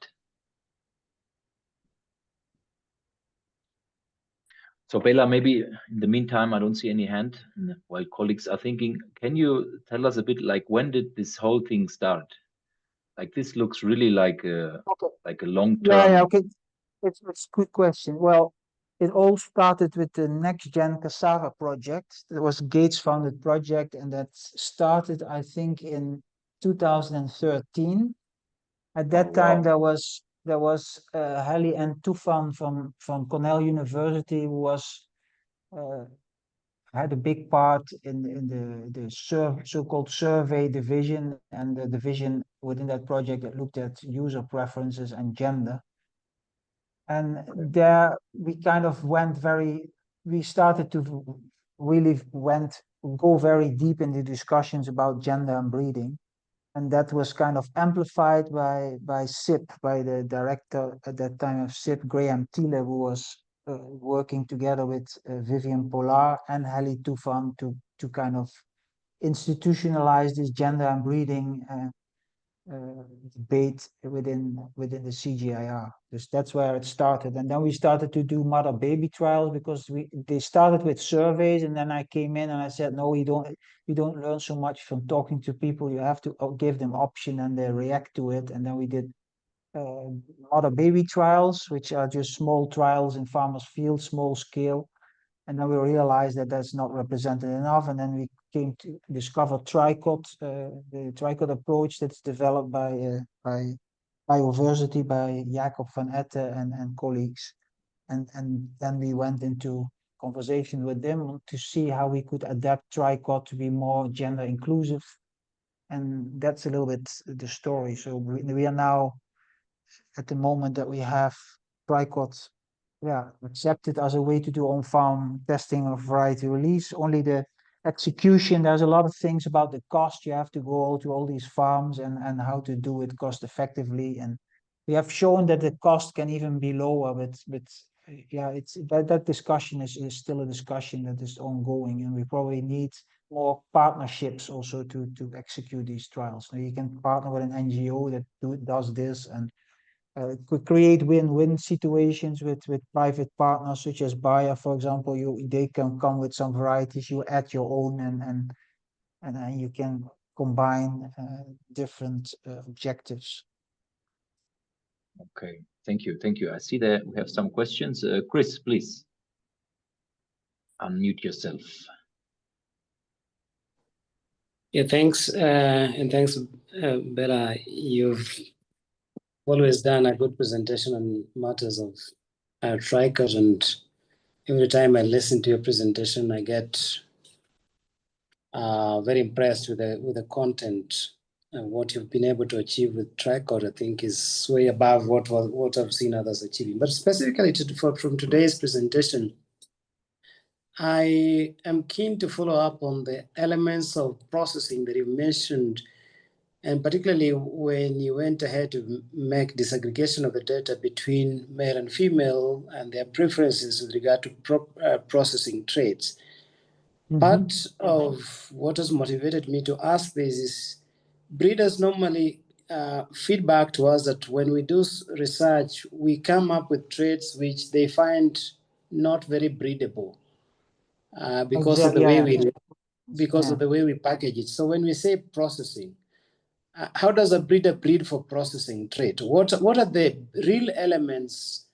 S1: So Bela, maybe in the meantime, I don't see any hand while colleagues are thinking. Can you tell us a bit like when did this whole thing start? Like this looks really like a long-term.
S2: Yeah, okay. It's a good question. Well, it all started with the Next Gen Cassava project. It was a Gates-funded project, and that started, I think, in 2013. At that time, there was Heli and Tufan from Cornell University, who was had a big part in the so-called survey division, and the division within that project that looked at user preferences and gender. And there we kind of we started to really go very deep in the discussions about gender and breeding. And that was kind of amplified by CIP, by the director at that time of CIP, Graham Thiele, who was working together with Vivian Polar and Heli Tufan to kind of institutionalize this gender and breeding debate within the CGIAR. Dus that's where it started. And then we started to do mother-baby trials, because they started with surveys, and then I came in and I said, no, you don't learn so much from talking to people. You have to give them option and they react to it. And then we did mother-baby trials, which are just small trials in farmers' fields, small scale. And then we realized that that's not represented enough. And then we came to discover TriCot, the TriCot approach that's developed by Biodiversity, by Jacob van Etten and colleagues. And then we went into conversation with them to see how we could adapt TriCot to be more gender inclusive. And that's a little bit the story. So we are now at the moment that we have TriCot accepted as a way to do on-farm testing of variety release. Only the execution, there's a lot of things about the cost. You have to go to all these farms and how to do it cost effectively. And we have shown that the cost can even be lower, but yeah, it's that discussion is still a discussion that is ongoing, and we probably need more partnerships also to execute these trials. Now you can partner with an NGO that does this, and could create win-win situations with private partners such as Bayer, for example. They can come with some varieties, you add your own, and you can combine different objectives.
S1: Okay, thank you. I see that we have some questions. Chris, please unmute yourself.
S4: Yeah, thanks, and thanks, Bella. You've always done a good presentation on matters of TriCot, and every time I listen to your presentation, I get very impressed with the content and what you've been able to achieve with TriCot. I think is way above what I've seen others achieving. But specifically from today's presentation, I am keen to follow up on the elements of processing that you mentioned, and particularly when you went ahead to make disaggregation of the data between male and female and their preferences with regard to processing traits. Part of what has motivated me to ask this is breeders normally feedback to us that when we do research, we come up with traits which they find not very breedable because of the way of the way we package it. So when we say processing, how does a breeder breed for processing trait? What are the real elements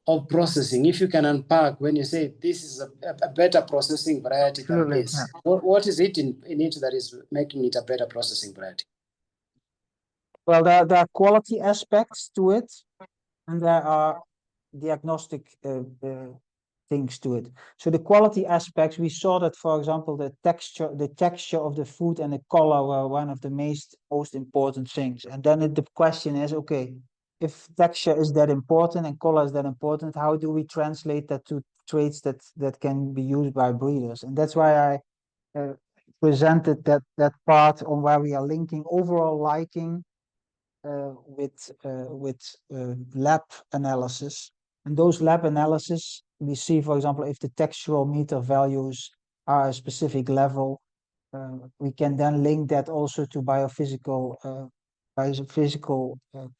S4: of processing, if you can unpack when you say this is a better processing variety than this? Yeah. What is it in it that is making it a better processing variety?
S2: Well, there are quality aspects to it, and there are diagnostic things to it. So the quality aspects, we saw that, for example, the texture of the food and the color were one of the most important things. And then the question is, okay, if texture is that important and color is that important, how do we translate that to traits that can be used by breeders? And that's why I presented that part on where we are linking overall liking with lab analysis. And those lab analysis, we see, for example, if the textural meter values are a specific level, we can then link that also to biophysical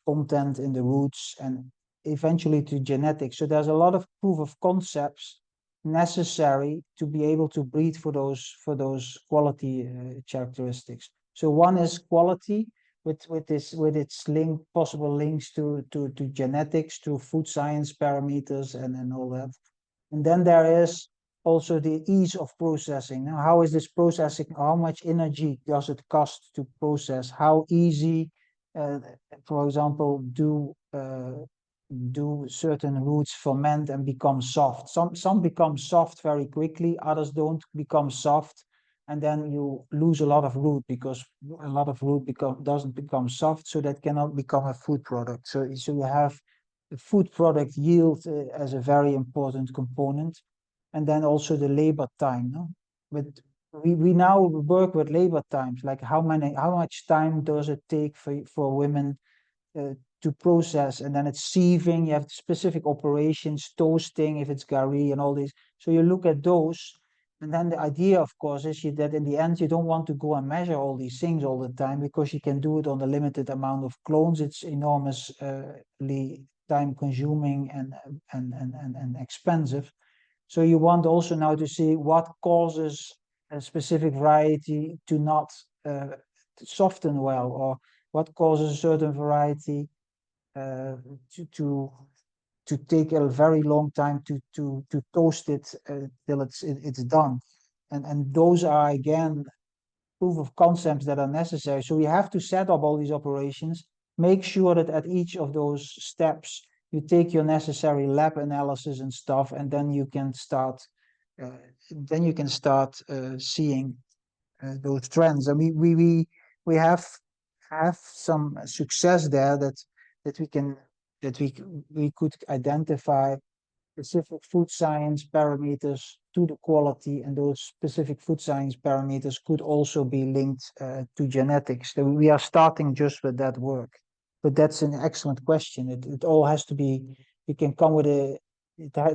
S2: content in the roots and eventually to genetics. So there's a lot of proof of concepts necessary to be able to breed for those quality characteristics. So one is quality with its possible links to genetics, to food science parameters and all that. And then there is also the ease of processing. Now, how is this processing? How much energy does it cost to process? How easy, for example, do certain roots ferment and become soft? Some become soft very quickly, others don't become soft, and then you lose a lot of root because a lot of root doesn't become soft, so that cannot become a food product. So you have the food product yield as a very important component, and then also the labor time. No? But we now work with labor times, like how much time does it take for women to process, and then it's sieving, you have specific operations, toasting if it's gari and all this. So you look at those, and then the idea, of course, is that in the end you don't want to go and measure all these things all the time, because you can do it on a limited amount of clones. It's enormously time consuming and expensive. So you want also now to see what causes a specific variety to not soften well, or what causes a certain variety to take a very long time to toast it till it's done, and those are again proof of concepts that are necessary. So you have to set up all these operations, make sure that at each of those steps you take your necessary lab analysis and stuff, and then you can start seeing those trends. And we have some success there that we could identify specific food science parameters to the quality, and those specific food science parameters could also be linked to genetics. So we are starting just with that work, but that's an excellent question. It all has to be, you can come with it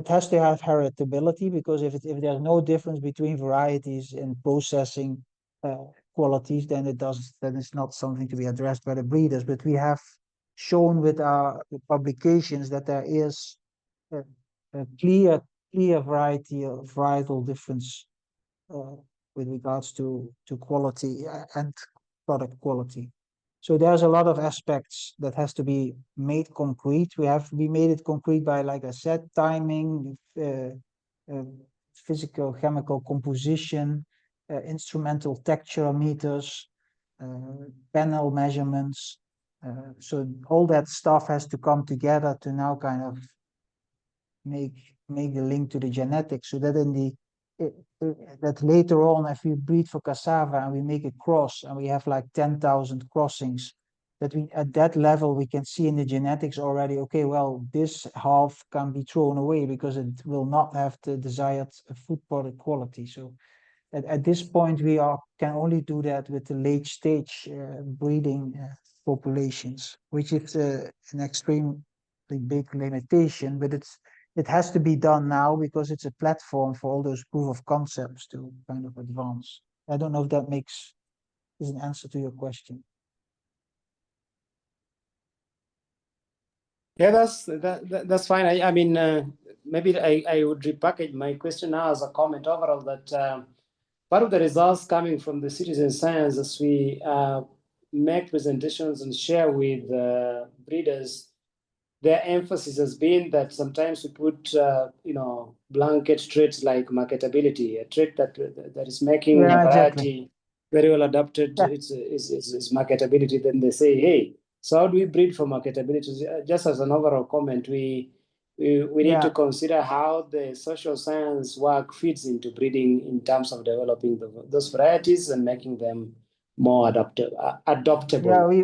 S2: has to have heritability, because if there's no difference between varieties in processing qualities, then it's not something to be addressed by the breeders. But we have shown with our publications that there is a clear varietal difference with regards to quality and product quality. So there's a lot of aspects that has to be made concrete. We made it concrete by, like I said, timing, physical chemical composition, instrumental texture meters, panel measurements. So all that stuff has to come together to now kind of make the link to the genetics, so that that later on, if we breed for cassava and we make a cross and we have like 10,000 crossings, that we at that level we can see in the genetics already, okay, well, this half can be thrown away because it will not have the desired food product quality. So at this point we can only do that with the late stage breeding populations, which is an extremely big limitation, but it has to be done now because it's a platform for all those proof of concepts to kind of advance. I don't know if that is an answer to your question.
S4: Yeah, that's fine. I mean, maybe I would repackage my question now as a comment overall, that part of the results coming from the citizen science, as we make presentations and share with breeders, their emphasis has been that sometimes we put, blanket traits like marketability, a trait that is making a variety very well adapted. Yeah. It's marketability. Then they say, hey, so how do we breed for marketability? Just as an overall comment, we need to consider how the social science work fits into breeding in terms of developing those varieties and making them more adaptable. Yeah,
S2: we've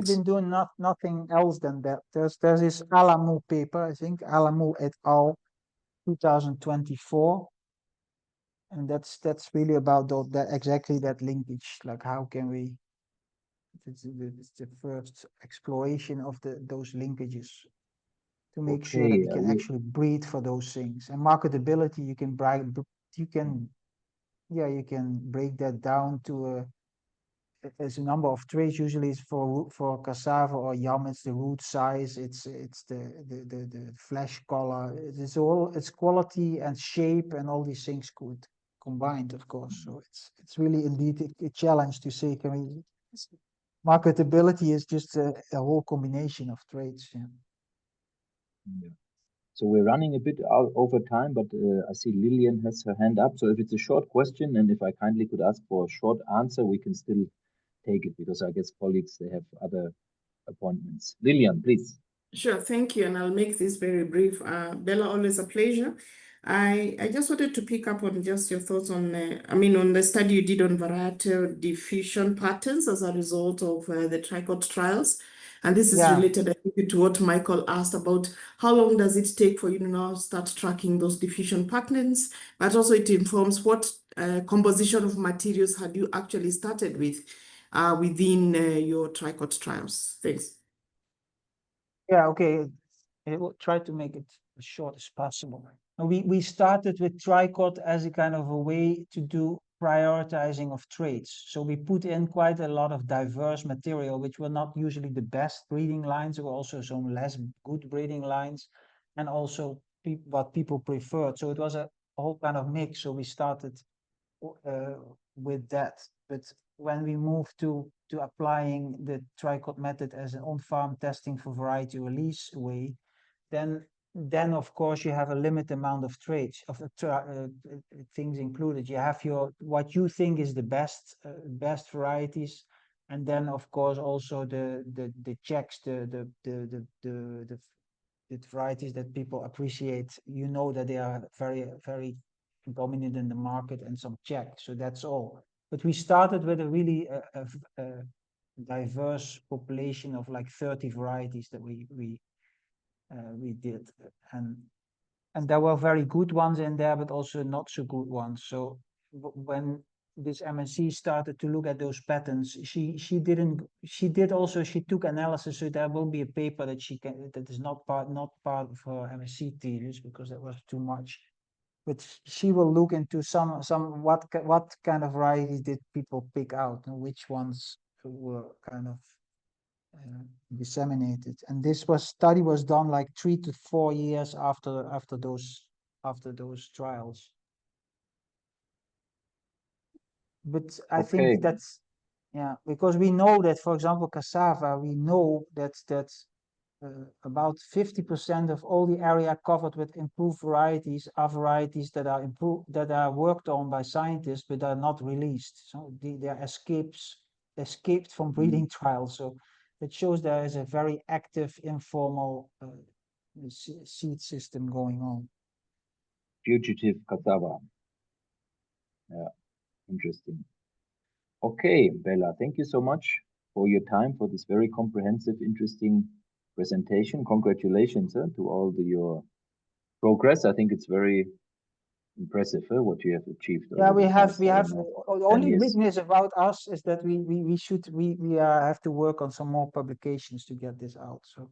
S2: been doing nothing else than that. There's this Alamu paper, I think, Alamu et al. 2024, and that's really about that exactly that linkage. Like, how can we? It's the first exploration of those linkages to make sure that we can actually breed for those things. And marketability, you can break that down to there's a number of traits. Usually it's for cassava or yam, it's the root size, it's the flesh color, it's quality and shape and all these things combined, of course. So it's really indeed a challenge to say, marketability is just a whole combination of traits. Yeah.
S1: Yeah. So we're running a bit out over time, but I see Lillian has her hand up. So if it's a short question, and if I kindly could ask for a short answer, we can still take it, because I guess colleagues, they have other appointments. Lillian, please.
S5: Sure, thank you. And I'll make this very brief. Bella, always a pleasure. I just wanted to pick up on just your thoughts on, on the study you did on varietal diffusion patterns as a result of the tricot trials. And this is related, I think, to what Michael asked about how long does it take for you to now start tracking those diffusion patterns, but also it informs what composition of materials had you actually started with within your tricot trials. Thanks.
S2: Yeah, okay. I will try to make it as short as possible. We started with tricot as a kind of a way to do prioritizing of traits. So we put in quite a lot of diverse material, which were not usually the best breeding lines. There were also some less good breeding lines, and also what people preferred. So it was a whole kind of mix. So we started with that. But when we moved to applying the tricot method as an on-farm testing for variety release way, then of course you have a limited amount of traits of things included. You have what you think is the best varieties, and then of course also the checks, the varieties that people appreciate. You know that they are very, very dominant in the market, and some checks. So that's all. But we started with a really diverse population of like 30 varieties that we did, and there were very good ones in there, but also not so good ones. So when this MNC started to look at those patterns, she took analysis. So there will be a paper that is not part of her MSc thesis, because that was too much. But she will look into what kind of varieties did people pick out, and which ones were kind of disseminated. And this study was done like 3 to 4 years after those trials. But I think that's because we know that, for example, cassava, we know that about 50% of all the area covered with improved varieties are varieties that are worked on by scientists but are not released. So they are escaped from breeding trials. So it shows there is a very active informal seed system going on.
S1: Fugitive cassava. Yeah, interesting. Okay, Bella, thank you so much for your time, for this very comprehensive, interesting presentation. Congratulations to all your progress. I think it's very impressive what you have achieved.
S2: Yeah, we have the only weakness about us is that we have to work on some more publications to get this out. So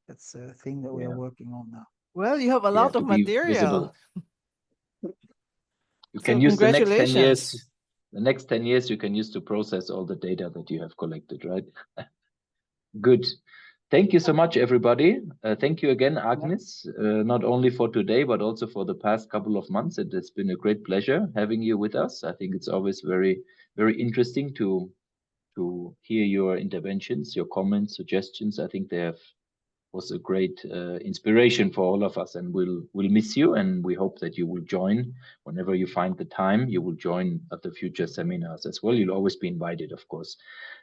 S2: that's a thing that we are working on now.
S3: Well, you have a lot of material.
S1: You can use the next 10 years. The next 10 years you can use to process all the data that you have collected, right? Good. Thank you so much, everybody. Thank you again, Agnes, not only for today, but also for the past couple of months. It has been a great pleasure having you with us. I think it's always very, very interesting to hear your interventions, your comments, suggestions. I think was a great inspiration for all of us, and we'll miss you, and we hope that you will join whenever you find the time. You will join at the future seminars as well. You'll always be invited, of course.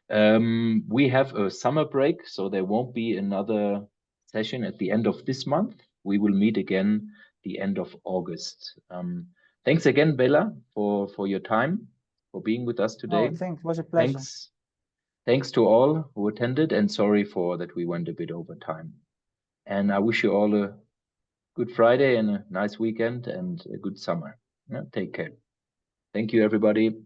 S1: We have a summer break, so there won't be another session at the end of this month. We will meet again the end of August. Thanks again, Bella, for your time, for being with us today.
S2: Oh, thanks. It was a pleasure.
S1: Thanks to all who attended, and sorry that we went a bit over time. And I wish you all a good Friday and a nice weekend and a good summer. Take care. Thank you, everybody.